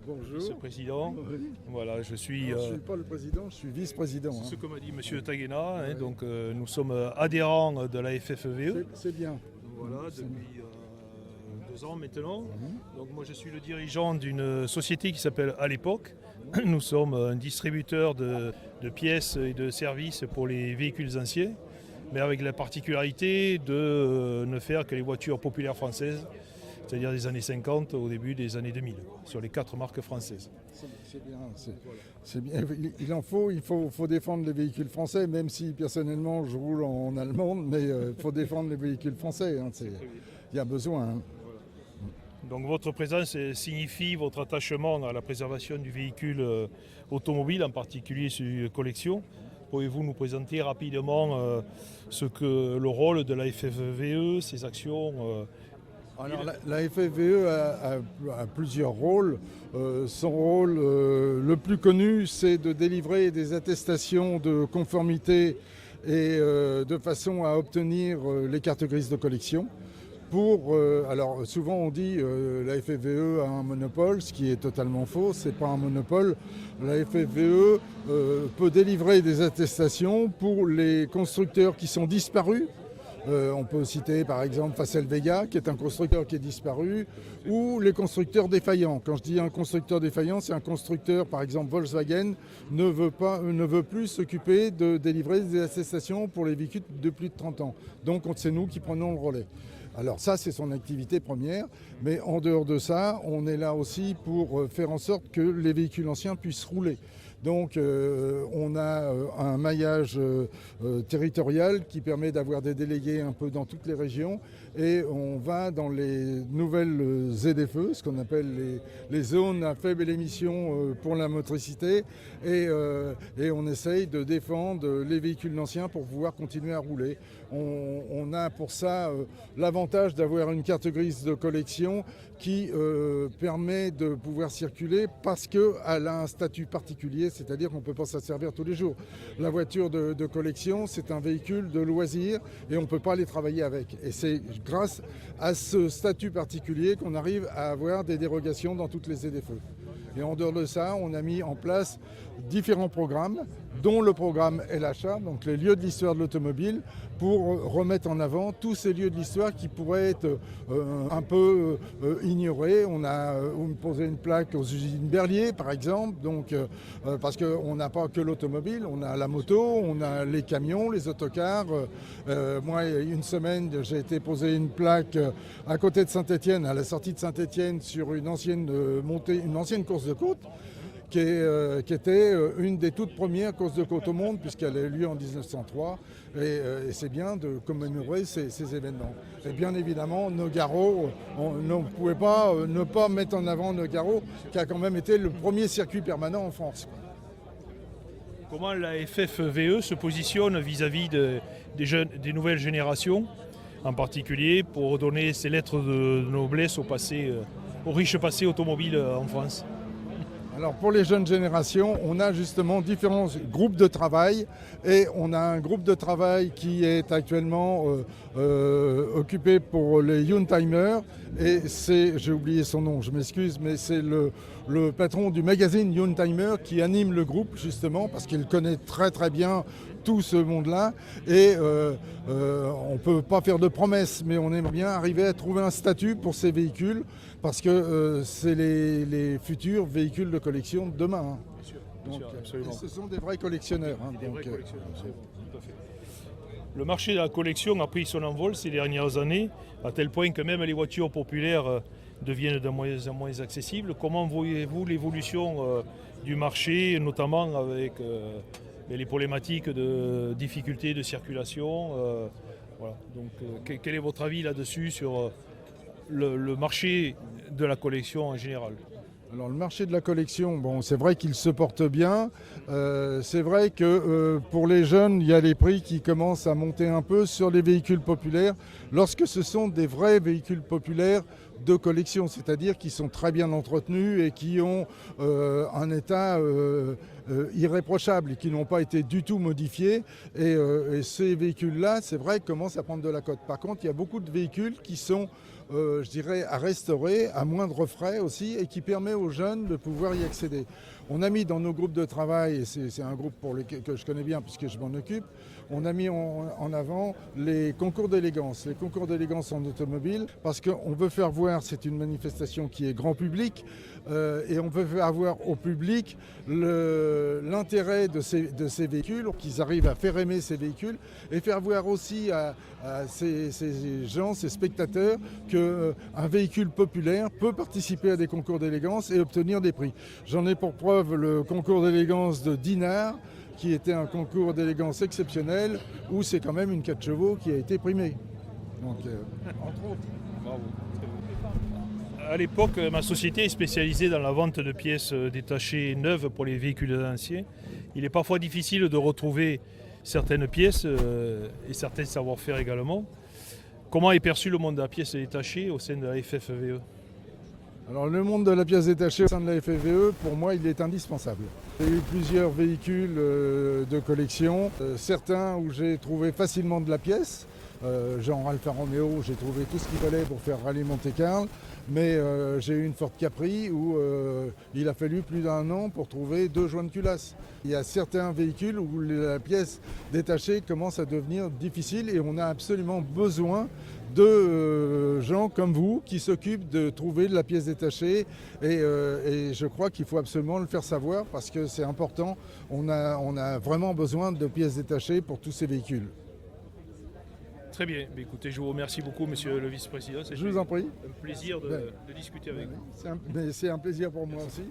Bonjour. Monsieur le Président. Oui. Voilà, je suis. Je ne suis pas le président, je suis vice-président. C'est ce hein. que m'a dit Monsieur Taguena. Ouais. Donc, nous sommes adhérents de la FFVE. C'est bien. Voilà, C'est- depuis 2 ans maintenant. Mhm. Donc, moi, je suis le dirigeant d'une société qui s'appelle À l'époque. Nous sommes un distributeur de pièces et de services pour les véhicules anciens, mais avec la particularité de ne faire que les voitures populaires françaises, c'est-à-dire des années 50 au début des années 2000, sur les 4 marques françaises. C'est bien. C'est bien. Il faut défendre les véhicules français, même si personnellement je roule en allemande, mais il faut défendre les véhicules français. hein. Il y a besoin. hein. Donc votre présence signifie votre attachement à la préservation du véhicule automobile, en particulier sur collection. Pouvez-vous nous présenter rapidement le rôle de la FFVE, ses actions Alors, la FFVE a plusieurs rôles. Son rôle le plus connu, c'est de délivrer des attestations de conformité et de façon à obtenir les cartes grises de collection. Alors souvent on dit la FFVE a un monopole, ce qui est totalement faux, c'est pas un monopole. La FFVE peut délivrer des attestations pour les constructeurs qui sont disparus. On peut citer par exemple Facel Vega, qui est un constructeur qui est disparu, ou les constructeurs défaillants. Quand je dis un constructeur défaillant, c'est un constructeur, par exemple Volkswagen, ne veut plus s'occuper de délivrer des attestations pour les véhicules de plus de 30 ans. Donc c'est nous qui prenons le relais. Alors ça, c'est son activité première, mais en dehors de ça, on est là aussi pour faire en sorte que les véhicules anciens puissent rouler. Donc on a un maillage territorial qui permet d'avoir des délégués un peu dans toutes les régions et on va dans les nouvelles ZFE, ce qu'on appelle les zones à faible émission pour la motricité et on essaye de défendre les véhicules anciens pour pouvoir continuer à rouler. On a pour ça l'avantage d'avoir une carte grise de collection qui permet de pouvoir circuler parce qu'elle a un statut particulier, c'est-à-dire qu'on ne peut pas s'en servir tous les jours. La voiture de collection, c'est un véhicule de loisir et on ne peut pas aller travailler avec. Et c'est grâce à ce statut particulier qu'on arrive à avoir des dérogations dans toutes les ZFE. Et en dehors de ça, on a mis en place différents programmes, dont le programme LHA, donc les lieux de l'histoire de l'automobile, pour remettre en avant tous ces lieux de l'histoire qui pourraient être un peu ignorés. On a posé une plaque aux usines Berlier, par exemple, donc, parce qu'on n'a pas que l'automobile, on a la moto, on a les camions, les autocars. Moi, il y a une semaine, j'ai été poser une plaque à côté de Saint-Étienne, à la sortie de Saint-Étienne, sur une ancienne course de côte, qui était une des toutes premières courses de côte au monde, puisqu'elle a eu lieu en 1903. Et c'est bien de commémorer ces événements. Et bien évidemment, Nogaro, on ne pouvait pas ne pas mettre en avant Nogaro, qui a quand même été le premier circuit permanent en France. Comment la FFVE se positionne vis-à-vis des nouvelles générations, en particulier pour donner ses lettres de noblesse au riche passé automobile en France? Alors pour les jeunes générations, on a justement différents groupes de travail et on a un groupe de travail qui est actuellement occupé pour les Youngtimers et j'ai oublié son nom, je m'excuse, mais c'est le patron du magazine Youngtimer qui anime le groupe justement parce qu'il connaît très très bien tout ce monde-là et on ne peut pas faire de promesses, mais on aimerait bien arriver à trouver un statut pour ces véhicules parce que c'est les futurs véhicules de collection de demain. hein. Bien sûr, absolument. Ce sont des vrais collectionneurs. hein, Des donc, vrais collectionneurs, tout à fait. Le marché de la collection a pris son envol ces dernières années, à tel point que même les voitures populaires deviennent de moins en moins accessibles. Comment voyez-vous l'évolution du marché, notamment avec les problématiques de difficultés de circulation voilà. Donc, quel est votre avis là-dessus sur le marché de la collection en général? Alors le marché de la collection, bon, c'est vrai qu'il se porte bien. C'est vrai que pour les jeunes, il y a les prix qui commencent à monter un peu sur les véhicules populaires. Lorsque ce sont des vrais véhicules populaires de collection, c'est-à-dire qui sont très bien entretenus et qui ont un état irréprochable et qui n'ont pas été du tout modifiés. Et ces véhicules-là, c'est vrai, commencent à prendre de la cote. Par contre, il y a beaucoup de véhicules qui sont, je dirais, à restaurer à moindre frais aussi et qui permet aux jeunes de pouvoir y accéder. On a mis dans nos groupes de travail, et c'est un groupe que je connais bien puisque je m'en occupe, on a mis en avant les concours d'élégance. Les concours d'élégance en automobile, parce qu'on veut faire voir, c'est une manifestation qui est grand public, et on veut faire voir au public l'intérêt de ces véhicules, qu'ils arrivent à faire aimer ces véhicules, et faire voir aussi à ces gens, ces spectateurs, qu'un véhicule populaire peut participer à des concours d'élégance et obtenir des prix. J'en ai pour preuve le concours d'élégance de Dinard, qui était un concours d'élégance exceptionnel, où c'est quand même une 4 chevaux qui a été primée. Donc, entre autres. Bravo. À l'époque, ma société est spécialisée dans la vente de pièces détachées neuves pour les véhicules anciens. Il est parfois difficile de retrouver certaines pièces et certains savoir-faire également. Comment est perçu le monde de la pièce détachée au sein de la FFVE ? Alors le monde de la pièce détachée au sein de la FFVE, pour moi, il est indispensable. J'ai eu plusieurs véhicules de collection, certains où j'ai trouvé facilement de la pièce, genre Alfa Romeo, j'ai trouvé tout ce qu'il fallait pour faire rallye Monte-Carlo, mais j'ai eu une Ford Capri où il a fallu plus d'1 an pour trouver 2 joints de culasse. Il y a certains véhicules où la pièce détachée commence à devenir difficile et on a absolument besoin de gens comme vous qui s'occupent de trouver de la pièce détachée et je crois qu'il faut absolument le faire savoir parce que c'est important. On a vraiment besoin de pièces détachées pour tous ces véhicules. Très bien. Écoutez, je vous remercie beaucoup, monsieur le vice-président. Je vous en prie. Un plaisir de discuter avec vous. C'est un plaisir pour moi aussi.